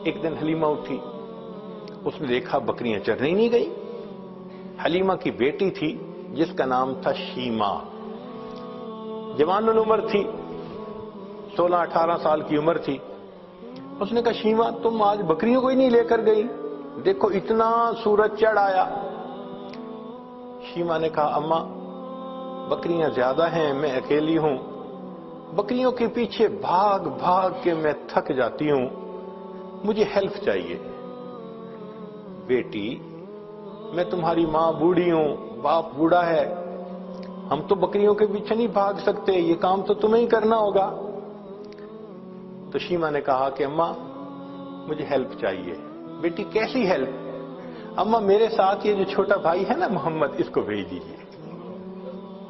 ایک دن حلیمہ اٹھی، اس نے دیکھا بکریاں چرنے ہی نہیں گئی۔ حلیمہ کی بیٹی تھی جس کا نام تھا شیمہ، جوان العمر تھی، 16-18 سال کی عمر تھی۔ اس نے کہا شیمہ تم آج بکریوں کو ہی نہیں لے کر گئی، دیکھو اتنا سورج چڑھ آیا۔ شیمہ نے کہا اماں بکریاں زیادہ ہیں، میں اکیلی ہوں، بکریوں کے پیچھے بھاگ بھاگ کے میں تھک جاتی ہوں، مجھے ہیلپ چاہیے۔ بیٹی میں تمہاری ماں بوڑھی ہوں، باپ بوڑھا ہے، ہم تو بکریوں کے پیچھے نہیں بھاگ سکتے، یہ کام تو تمہیں ہی کرنا ہوگا۔ تو شیمہ نے کہا کہ اماں مجھے ہیلپ چاہیے۔ بیٹی کیسی ہیلپ؟ اماں میرے ساتھ یہ جو چھوٹا بھائی ہے نا محمد، اس کو بھیج دیجیے۔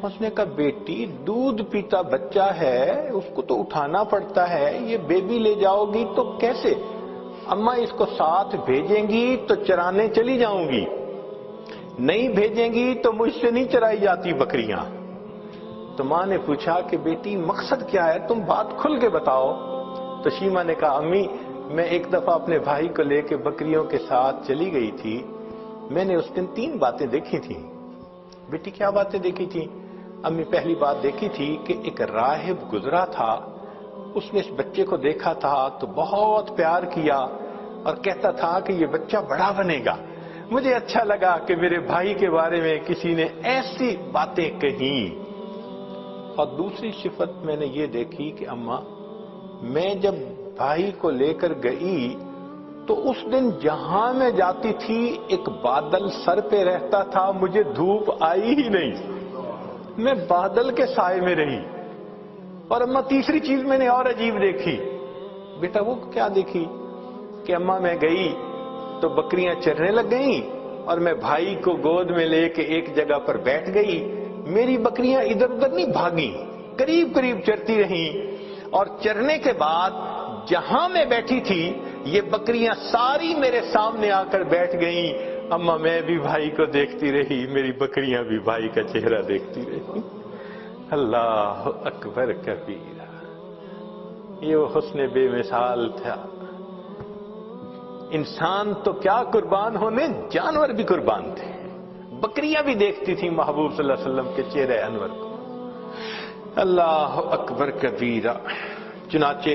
اس نے کہا بیٹی دودھ پیتا بچہ ہے، اس کو تو اٹھانا پڑتا ہے، یہ بیبی لے جاؤ گی تو کیسے؟ اماں اس کو ساتھ بھیجیں گی تو چرانے چلی جاؤں گی، نہیں بھیجیں گی تو مجھ سے نہیں چرائی جاتی بکریاں۔ تو ماں نے پوچھا کہ بیٹی مقصد کیا ہے، تم بات کھل کے بتاؤ۔ تو شیمہ نے کہا امی میں ایک دفعہ اپنے بھائی کو لے کے بکریوں کے ساتھ چلی گئی تھی، میں نے اس دن 3 باتیں دیکھی تھیں۔ بیٹی کیا باتیں دیکھی تھیں؟ امی پہلی بات دیکھی تھی کہ ایک راہب گزرا تھا، اس نے اس بچے کو دیکھا تھا تو بہت پیار کیا اور کہتا تھا کہ یہ بچہ بڑا بنے گا۔ مجھے اچھا لگا کہ میرے بھائی کے بارے میں کسی نے ایسی باتیں کہیں۔ اور دوسری صفت میں نے یہ دیکھی کہ اماں میں جب بھائی کو لے کر گئی تو اس دن جہاں میں جاتی تھی ایک بادل سر پہ رہتا تھا، مجھے دھوپ آئی ہی نہیں، میں بادل کے سائے میں رہی۔ اور اماں تیسری چیز میں نے اور عجیب دیکھی۔ بیٹا وہ کیا دیکھی؟ کہ اماں میں گئی تو بکریاں چرنے لگ گئیں اور میں بھائی کو گود میں لے کے ایک جگہ پر بیٹھ گئی، میری بکریاں ادھر ادھر نہیں بھاگیں، قریب قریب چرتی رہیں، اور چرنے کے بعد جہاں میں بیٹھی تھی یہ بکریاں ساری میرے سامنے آ کر بیٹھ گئیں۔ اماں میں بھی بھائی کو دیکھتی رہی، میری بکریاں بھی بھائی کا چہرہ دیکھتی رہی۔ اللہ اکبر کبیرہ، یہ وہ حسن بے مثال تھا۔ انسان تو کیا قربان ہونے، جانور بھی قربان تھے، بکریاں بھی دیکھتی تھی محبوب صلی اللہ علیہ وسلم کے چہرے انور کو۔ اللہ اکبر کبیرہ۔ چنانچہ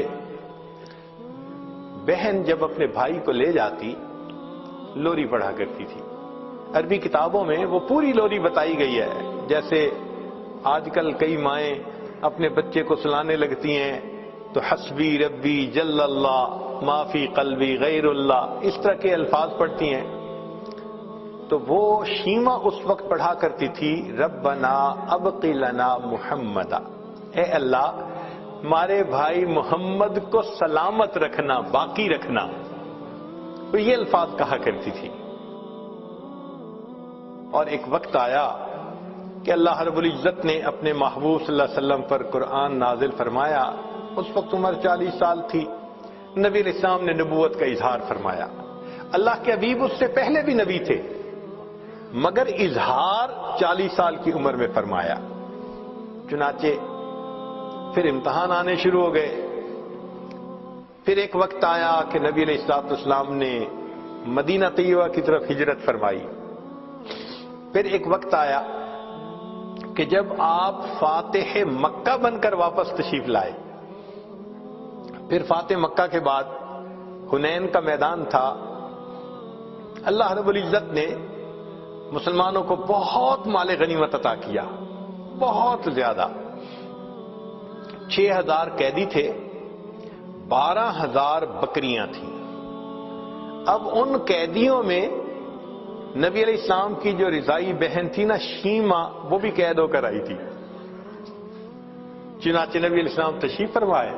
بہن جب اپنے بھائی کو لے جاتی لوری پڑھا کرتی تھی، عربی کتابوں میں وہ پوری لوری بتائی گئی ہے، جیسے آج کل کئی مائیں اپنے بچے کو سلانے لگتی ہیں تو حسبی ربی جل اللہ ما فی قلبی غیر اللہ، اس طرح کے الفاظ پڑھتی ہیں۔ تو وہ شیمہ اس وقت پڑھا کرتی تھی ربنا ابقی لنا محمدا، اے اللہ ہمارے بھائی محمد کو سلامت رکھنا، باقی رکھنا، تو یہ الفاظ کہا کرتی تھی۔ اور ایک وقت آیا کہ اللہ رب العزت نے اپنے محبوب صلی اللہ علیہ وسلم پر قرآن نازل فرمایا، اس وقت عمر 40 سال تھی، نبی علیہ السلام نے نبوت کا اظہار فرمایا۔ اللہ کے حبیب اس سے پہلے بھی نبی تھے مگر اظہار 40 سال کی عمر میں فرمایا۔ چنانچہ پھر امتحان آنے شروع ہو گئے۔ پھر ایک وقت آیا کہ نبی علیہ السلام نے مدینہ طیبہ کی طرف ہجرت فرمائی۔ پھر ایک وقت آیا کہ جب آپ فاتح مکہ بن کر واپس تشریف لائے۔ پھر فاتح مکہ کے بعد حنین کا میدان تھا، اللہ رب العزت نے مسلمانوں کو بہت مال غنیمت عطا کیا، بہت زیادہ۔ 6000 قیدی تھے، 12000 بکریاں تھیں۔ اب ان قیدیوں میں نبی علیہ السلام کی جو رضائی بہن تھی نا شیمہ، وہ بھی قید ہو کر آئی تھی۔ چنانچہ نبی علیہ السلام تشریف فرمائے،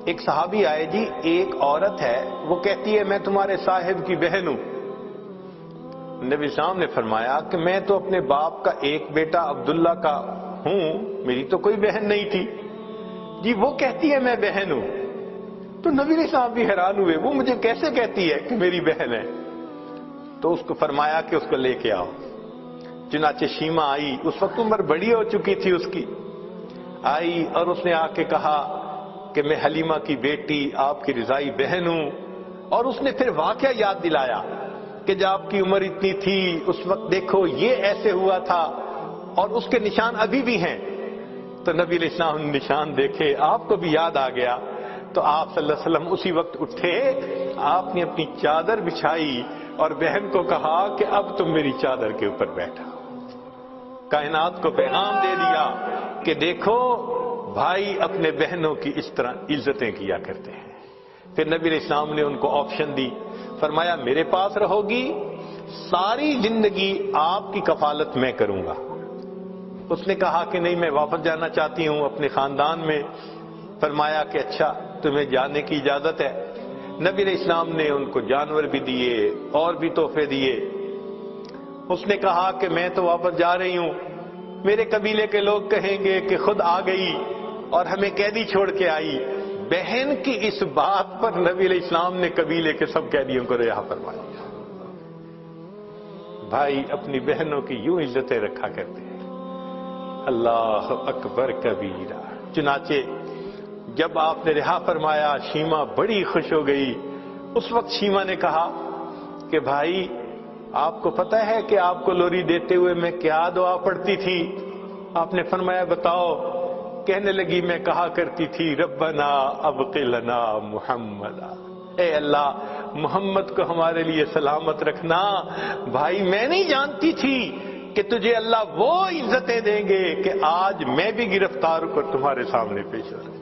ایک صحابی آئے، جی ایک عورت ہے وہ کہتی ہے میں تمہارے صاحب کی بہن ہوں۔ نبی السلام نے فرمایا کہ میں تو اپنے باپ کا ایک بیٹا عبداللہ کا ہوں، میری تو کوئی بہن نہیں تھی۔ جی وہ کہتی ہے میں بہن ہوں۔ تو نبی علیہ السلام بھی حیران ہوئے، وہ مجھے کیسے کہتی ہے کہ میری بہن ہے؟ تو اس کو فرمایا کہ اس کو لے کے آؤ۔ چنانچہ شیمہ آئی، اس وقت عمر بڑی ہو چکی تھی اس کی، آئی اور اس نے آ کے کہا کہ میں حلیمہ کی بیٹی آپ کی رضائی بہن ہوں، اور اس نے پھر واقعہ یاد دلایا کہ جب آپ کی عمر اتنی تھی اس وقت دیکھو یہ ایسے ہوا تھا اور اس کے نشان ابھی بھی ہیں. تو نبی علیہ السلام نے نشان دیکھے, آپ کو بھی یاد آ گیا. تو آپ صلی اللہ علیہ وسلم اسی وقت اٹھے, آپ نے اپنی چادر بچھائی اور بہن کو کہا کہ اب تم میری چادر کے اوپر بیٹھا. کائنات کو پیغام دے دیا کہ دیکھو بھائی اپنے بہنوں کی اس طرح عزتیں کیا کرتے ہیں. پھر نبی علیہ السلام نے ان کو آپشن دی, فرمایا میرے پاس رہو گی, ساری زندگی آپ کی کفالت میں کروں گا. اس نے کہا کہ نہیں, میں واپس جانا چاہتی ہوں اپنے خاندان میں. فرمایا کہ اچھا تمہیں جانے کی اجازت ہے. نبی علیہ السلام نے ان کو جانور بھی دیے اور بھی تحفے دیے. اس نے کہا کہ میں تو واپس جا رہی ہوں, میرے قبیلے کے لوگ کہیں گے کہ خود آ گئی اور ہمیں قیدی چھوڑ کے آئی. بہن کی اس بات پر نبی علیہ السلام نے قبیلے کے سب قیدیوں کو رہا فرما دیا. بھائی اپنی بہنوں کی یوں عزتیں رکھا کرتے ہیں. اللہ اکبر کبیرہ. چنانچہ جب آپ نے رہا فرمایا شیما بڑی خوش ہو گئی. اس وقت شیما نے کہا کہ بھائی آپ کو پتہ ہے کہ آپ کو لوری دیتے ہوئے میں کیا دعا پڑھتی تھی؟ آپ نے فرمایا بتاؤ. کہنے لگی میں کہا کرتی تھی ربنا ابق لنا محمدا, اے اللہ محمد کو ہمارے لیے سلامت رکھنا. بھائی میں نہیں جانتی تھی کہ تجھے اللہ وہ عزتیں دیں گے کہ آج میں بھی گرفتار ہو کر تمہارے سامنے پیش ہو رہا ہوں.